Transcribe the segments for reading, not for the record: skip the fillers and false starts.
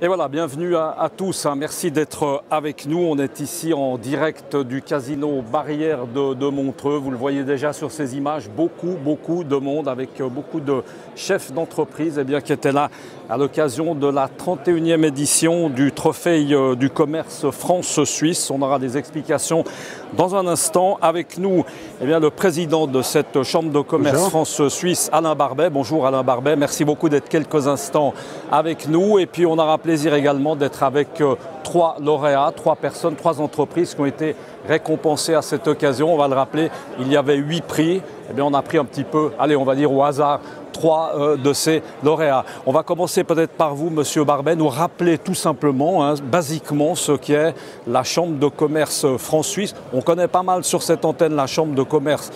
Et voilà, bienvenue à tous. Merci d'être avec nous. On est ici en direct du casino Barrière de Montreux. Vous le voyez déjà sur ces images, beaucoup de monde avec beaucoup de chefs d'entreprise qui étaient là à l'occasion de la 31e édition du Trophée du commerce France-Suisse. On aura des explications dans un instant. Avec nous, le président de cette Chambre de commerce France-Suisse, Alain Barbet. Bonjour Alain Barbet, merci beaucoup d'être quelques instants avec nous. Et puis on aura plaisir également d'être avec trois lauréats, trois personnes, trois entreprises qui ont été récompensées à cette occasion. On va le rappeler, il y avait 8 prix. On a pris un petit peu, allez, on va dire au hasard, 3 de ces lauréats. On va commencer peut-être par vous, Monsieur Barbet, nous rappeler tout simplement, basiquement, ce qu'est la Chambre de commerce France-Suisse. On connaît pas mal sur cette antenne la Chambre de commerce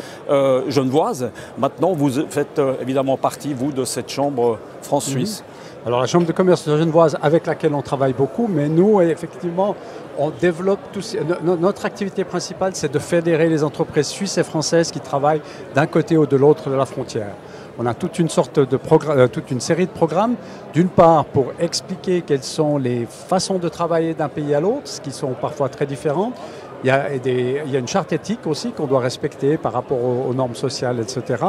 genevoise. Maintenant, vous faites évidemment partie, vous, de cette Chambre France-Suisse. Alors la Chambre de commerce genevoise avec laquelle on travaille beaucoup, mais nous, effectivement, on développe notre activité principale, c'est de fédérer les entreprises suisses et françaises qui travaillent d'un côté ou de l'autre de la frontière. On a toute une série de programmes, d'une part pour expliquer quelles sont les façons de travailler d'un pays à l'autre, ce qui sont parfois très différentes. Il y a une charte éthique aussi qu'on doit respecter par rapport aux normes sociales, etc.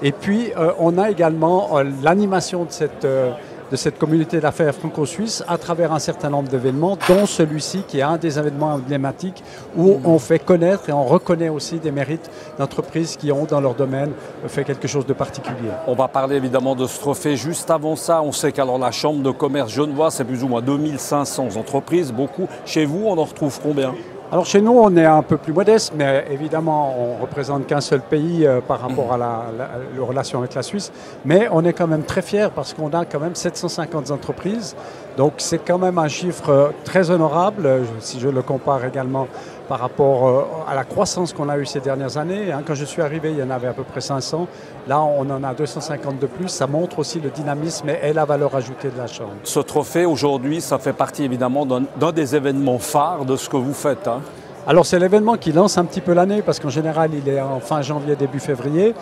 Et puis, on a également l'animation de cette communauté d'affaires franco-suisse à travers un certain nombre d'événements, dont celui-ci qui est un des événements emblématiques où on fait connaître et on reconnaît aussi des mérites d'entreprises qui ont dans leur domaine fait quelque chose de particulier. On va parler évidemment de ce trophée. Juste avant ça, on sait qu'alors la Chambre de commerce genevoise, c'est plus ou moins 2500 entreprises, beaucoup. Chez vous, on en retrouve combien ? Alors chez nous, on est un peu plus modeste, mais évidemment, on ne représente qu'un seul pays par rapport à la relation avec la Suisse. Mais on est quand même très fiers parce qu'on a quand même 750 entreprises. Donc c'est quand même un chiffre très honorable, si je le compare également par rapport à la croissance qu'on a eue ces dernières années. Quand je suis arrivé, il y en avait à peu près 500. Là, on en a 250 de plus. Ça montre aussi le dynamisme et la valeur ajoutée de la Chambre. Ce trophée, aujourd'hui, ça fait partie évidemment d'un des événements phares de ce que vous faites. Alors c'est l'événement qui lance un petit peu l'année parce qu'en général, il est en fin janvier, début février.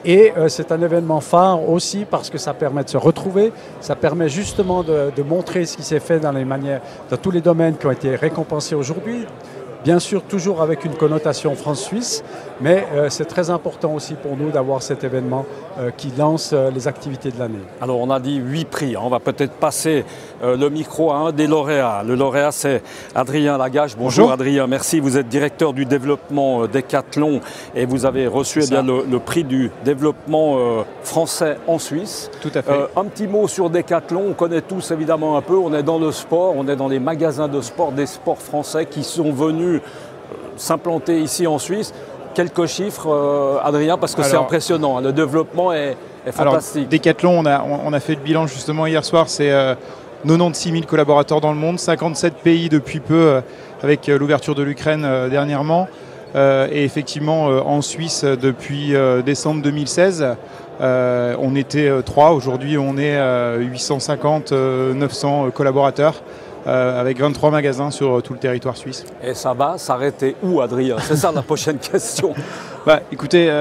Et c'est un événement phare aussi parce que ça permet de se retrouver, ça permet justement de montrer ce qui s'est fait dans tous les domaines qui ont été récompensés aujourd'hui. Bien sûr, toujours avec une connotation France-Suisse, mais c'est très important aussi pour nous d'avoir cet événement qui lance les activités de l'année. Alors, on a dit 8 prix. On va peut-être passer le micro à un des lauréats. Le lauréat, c'est Adrien Lagache. Bonjour Adrien, merci. Vous êtes directeur du développement Decathlon et vous avez reçu le prix du développement français en Suisse. Tout à fait. Un petit mot sur Decathlon. On connaît tous évidemment un peu. On est dans le sport, on est dans les magasins de sport, des sports français qui sont venus s'implanter ici en Suisse. Quelques chiffres, Adrien, parce que c'est impressionnant. Le développement est fantastique. Alors, Decathlon, on a fait le bilan justement hier soir. C'est 96 000 collaborateurs dans le monde, 57 pays depuis peu, avec l'ouverture de l'Ukraine dernièrement. Et effectivement, en Suisse, depuis décembre 2016, on était 3. Aujourd'hui, on est 850, 900 collaborateurs. Avec 23 magasins sur tout le territoire suisse. Et ça va s'arrêter où, Adrien? C'est ça la prochaine question. Écoutez,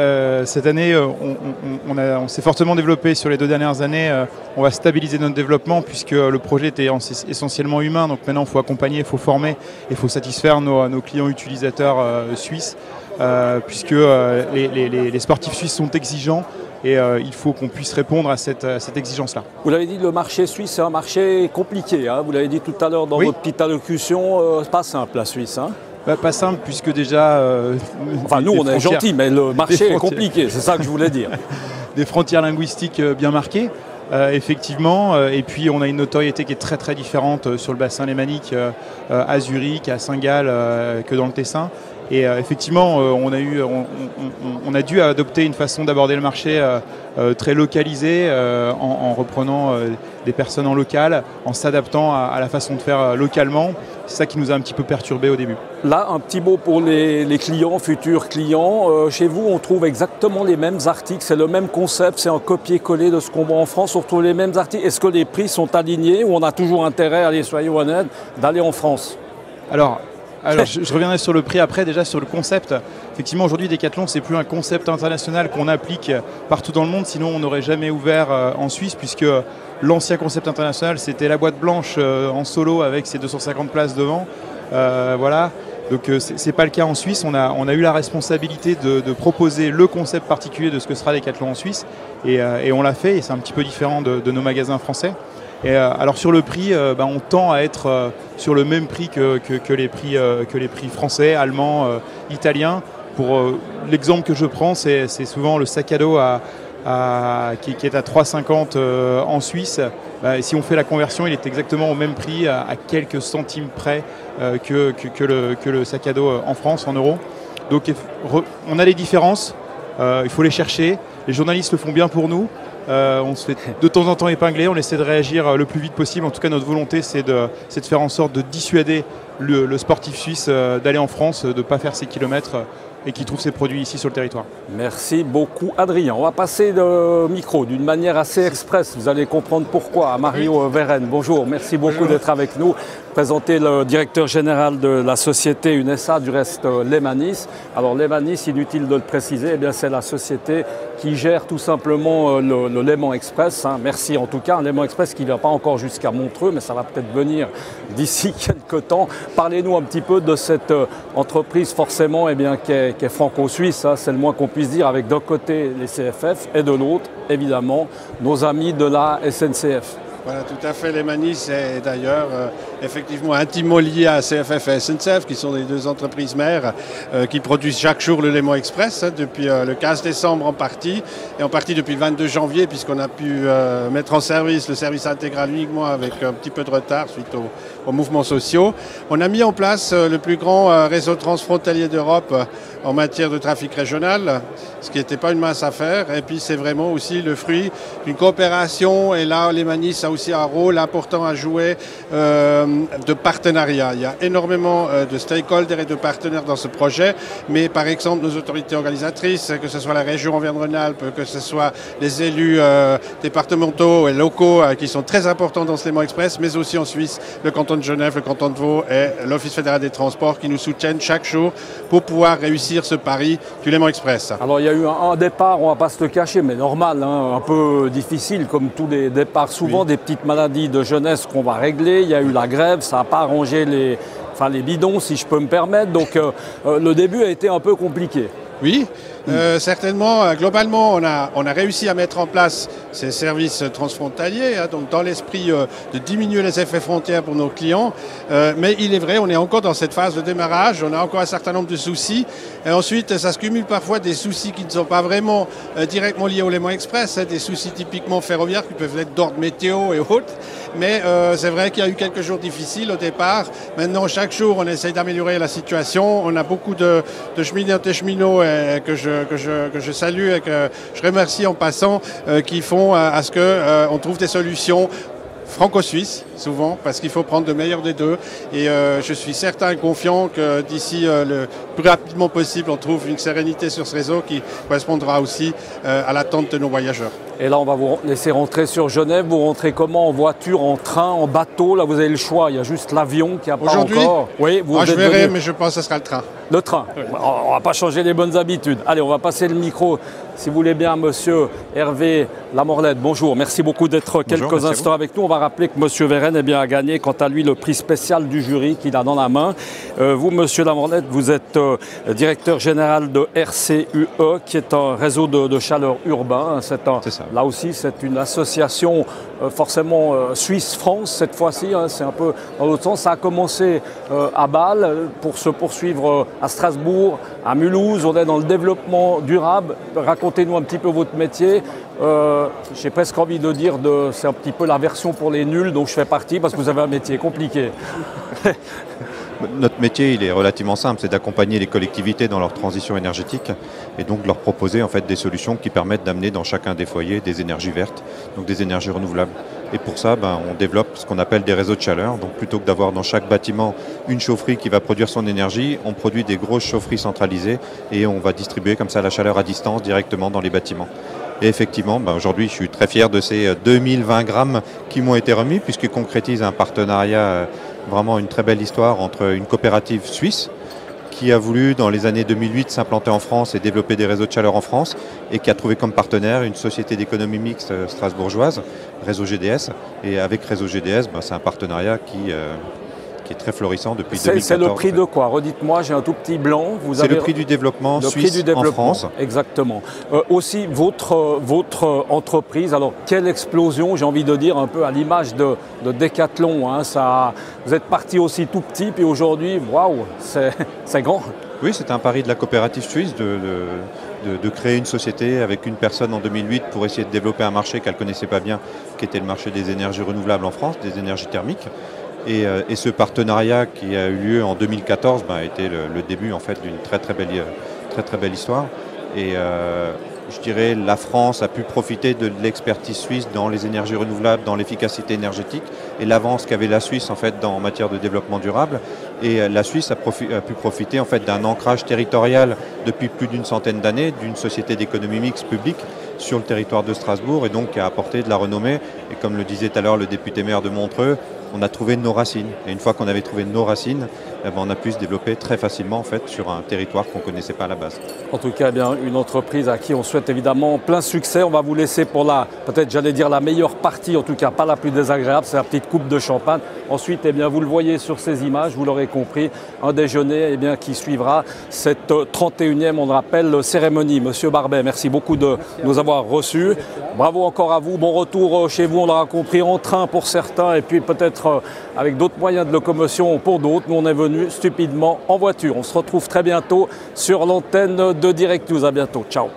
cette année, on s'est fortement développé sur les 2 dernières années. On va stabiliser notre développement puisque le projet était essentiellement humain. Donc maintenant, il faut accompagner, il faut former et il faut satisfaire nos clients utilisateurs suisses puisque les sportifs suisses sont exigeants. Et il faut qu'on puisse répondre à cette exigence-là. Vous l'avez dit, le marché suisse, c'est un marché compliqué. Vous l'avez dit tout à l'heure dans votre petite allocution, c'est pas simple la Suisse. Pas simple puisque déjà... nous on est gentils, mais le marché est compliqué, c'est ça que je voulais dire. Des frontières linguistiques bien marquées. Effectivement, et puis on a une notoriété qui est très très différente sur le bassin lémanique à Zurich, à Saint-Gall que dans le Tessin. Et effectivement, on a dû adopter une façon d'aborder le marché très localisée en reprenant des personnes en local, en s'adaptant à la façon de faire localement. C'est ça qui nous a un petit peu perturbé au début. Là, un petit mot pour les clients, futurs clients. Chez vous, on trouve exactement les mêmes articles, c'est le même concept, c'est un copier-coller de ce qu'on voit en France, on retrouve les mêmes articles. Est-ce que les prix sont alignés ou on a toujours intérêt, allez, soyons honnêtes, d'aller en France? Alors, je reviendrai sur le prix après, déjà sur le concept. Effectivement, aujourd'hui, Decathlon, c'est plus un concept international qu'on applique partout dans le monde, sinon on n'aurait jamais ouvert en Suisse, puisque L'ancien concept international, c'était la boîte blanche en solo avec ses 250 places devant. Voilà. Donc c'est pas le cas en Suisse. On a eu la responsabilité de proposer le concept particulier de ce que sera Decathlon en Suisse. Et on l'a fait, et c'est un petit peu différent de nos magasins français. Et alors sur le prix, on tend à être sur le même prix que les prix français, allemands, italiens. Pour l'exemple que je prends, c'est souvent le sac à dos qui est à 3,50 en Suisse. Si on fait la conversion, il est exactement au même prix, à quelques centimes près que le sac à dos en France, en euros. Donc on a les différences, il faut les chercher. Les journalistes le font bien pour nous. On se fait de temps en temps épingler, on essaie de réagir le plus vite possible. En tout cas, notre volonté, c'est de faire en sorte de dissuader le sportif suisse d'aller en France, de ne pas faire ses kilomètres et qui trouve ses produits ici sur le territoire. Merci beaucoup Adrien. On va passer le micro d'une manière assez express. Vous allez comprendre pourquoi. À Mario Verren, bonjour. Merci beaucoup d'être avec nous. Présenter le directeur général de la société UNESA, du reste Lemanis. Alors Lemanis, inutile de le préciser, eh bien c'est la société qui gère tout simplement le Léman Express. Merci en tout cas, un Léman Express qui ne va pas encore jusqu'à Montreux, mais ça va peut-être venir d'ici quelques temps. Parlez-nous un petit peu de cette entreprise forcément qui est franco-suisse, c'est le moins qu'on puisse dire, avec d'un côté les CFF et de l'autre, évidemment, nos amis de la SNCF. Voilà, tout à fait. Lemanis est d'ailleurs effectivement intimement lié à CFF et SNCF, qui sont les deux entreprises mères qui produisent chaque jour le Léman Express, depuis le 15 décembre en partie, et en partie depuis le 22 janvier, puisqu'on a pu mettre en service le service intégral uniquement avec un petit peu de retard suite aux mouvements sociaux. On a mis en place le plus grand réseau transfrontalier d'Europe en matière de trafic régional, ce qui n'était pas une mince affaire. Et puis c'est vraiment aussi le fruit d'une coopération, et là Lemanis a aussi un rôle important à jouer de partenariat. Il y a énormément de stakeholders et de partenaires dans ce projet, mais par exemple nos autorités organisatrices, que ce soit la région Auvergne-Rhône-Alpes, que ce soit les élus départementaux et locaux qui sont très importants dans ce Léman Express, mais aussi en Suisse, le canton de Genève, le canton de Vaud et l'Office fédéral des transports qui nous soutiennent chaque jour pour pouvoir réussir ce pari du Léman Express. Alors il y a eu un départ, on ne va pas se le cacher, mais normal, un peu difficile, comme tous les départs, souvent des petites maladies de jeunesse qu'on va régler. Il y a eu la grève, ça n'a pas arrangé les bidons, si je peux me permettre. Donc le début a été un peu compliqué. Oui, certainement. Globalement, on a réussi à mettre en place ces services transfrontaliers, donc dans l'esprit de diminuer les effets frontières pour nos clients. Mais il est vrai, on est encore dans cette phase de démarrage, on a encore un certain nombre de soucis. Et ensuite, ça se cumule parfois des soucis qui ne sont pas vraiment directement liés au Léman Express, des soucis typiquement ferroviaires qui peuvent être d'ordre météo et autres. Mais c'est vrai qu'il y a eu quelques jours difficiles au départ. Maintenant, chaque jour, on essaye d'améliorer la situation. On a beaucoup de cheminotes et cheminots que je salue et que je remercie en passant, qui font à ce qu'on trouve des solutions franco-suisse, souvent, parce qu'il faut prendre le meilleur des deux. Et je suis certain et confiant que d'ici le plus rapidement possible, on trouve une sérénité sur ce réseau qui correspondra aussi à l'attente de nos voyageurs. Et là, on va vous laisser rentrer sur Genève. Vous rentrez comment? En voiture, en train, en bateau? Là, vous avez le choix. Il y a juste l'avion qui n'a pas encore. Oui, je verrai, mais je pense que ce sera le train. Le train. Oui. On ne va pas changer les bonnes habitudes. Allez, on va passer le micro, si vous voulez bien, monsieur Hervé Lamorlette. Bonjour. Merci beaucoup d'être quelques instants avec nous. On va rappeler que monsieur Verren a gagné, quant à lui, le prix spécial du jury qu'il a dans la main. Vous, monsieur Lamorlette, vous êtes directeur général de RCUE, qui est un réseau de chaleur urbain. C'est ça. Là aussi, c'est une association forcément Suisse-France cette fois-ci. C'est un peu dans l'autre sens. Ça a commencé à Bâle pour se poursuivre à Strasbourg, à Mulhouse. On est dans le développement durable. Racontez-nous un petit peu votre métier. J'ai presque envie de dire c'est un petit peu la version pour les nuls dont je fais partie parce que vous avez un métier compliqué. Notre métier, il est relativement simple, c'est d'accompagner les collectivités dans leur transition énergétique et donc de leur proposer en fait des solutions qui permettent d'amener dans chacun des foyers des énergies vertes, donc des énergies renouvelables. Et pour ça, on développe ce qu'on appelle des réseaux de chaleur. Donc plutôt que d'avoir dans chaque bâtiment une chaufferie qui va produire son énergie, on produit des grosses chaufferies centralisées et on va distribuer comme ça la chaleur à distance directement dans les bâtiments. Et effectivement, aujourd'hui, je suis très fier de ces 2020 grammes qui m'ont été remis puisqu'ils concrétisent un partenariat, vraiment une très belle histoire entre une coopérative suisse qui a voulu, dans les années 2008, s'implanter en France et développer des réseaux de chaleur en France, et qui a trouvé comme partenaire une société d'économie mixte strasbourgeoise, Réseau GDS. Et avec Réseau GDS, c'est un partenariat qui est très florissant depuis 2014. C'est le prix de quoi? Redites-moi, j'ai un tout petit blanc. C'est le prix du développement suisse en France. Exactement. Aussi, votre entreprise, alors quelle explosion, j'ai envie de dire, un peu à l'image de Decathlon. Hein, vous êtes parti aussi tout petit, puis aujourd'hui, waouh, c'est grand. Oui, c'était un pari de la coopérative suisse de créer une société avec une personne en 2008 pour essayer de développer un marché qu'elle ne connaissait pas bien, qui était le marché des énergies renouvelables en France, des énergies thermiques. Et ce partenariat qui a eu lieu en 2014 a été le début en fait d'une très belle histoire. Et je dirais la France a pu profiter de l'expertise suisse dans les énergies renouvelables, dans l'efficacité énergétique et l'avance qu'avait la Suisse en fait en matière de développement durable. Et la Suisse a pu profiter en fait d'un ancrage territorial depuis plus d'une centaine d'années d'une société d'économie mixte publique sur le territoire de Strasbourg et donc qui a apporté de la renommée. Et comme le disait tout à l'heure le député maire de Montreux, on a trouvé nos racines. Et une fois qu'on avait trouvé nos racines, on a pu se développer très facilement en fait, sur un territoire qu'on ne connaissait pas à la base. En tout cas, une entreprise à qui on souhaite évidemment plein succès. On va vous laisser pour peut-être j'allais dire la meilleure partie, en tout cas pas la plus désagréable, c'est la petite coupe de champagne. Ensuite, vous le voyez sur ces images, vous l'aurez compris, un déjeuner qui suivra cette 31e, on le rappelle, cérémonie. Monsieur Barbet, merci beaucoup de nous avoir reçus. Bravo encore à vous. Bon retour chez vous, on l'aura compris, en train pour certains et puis peut-être avec d'autres moyens de locomotion pour d'autres. Nous, on est venus stupidement en voiture. On se retrouve très bientôt sur l'antenne de Direct News. À bientôt. Ciao.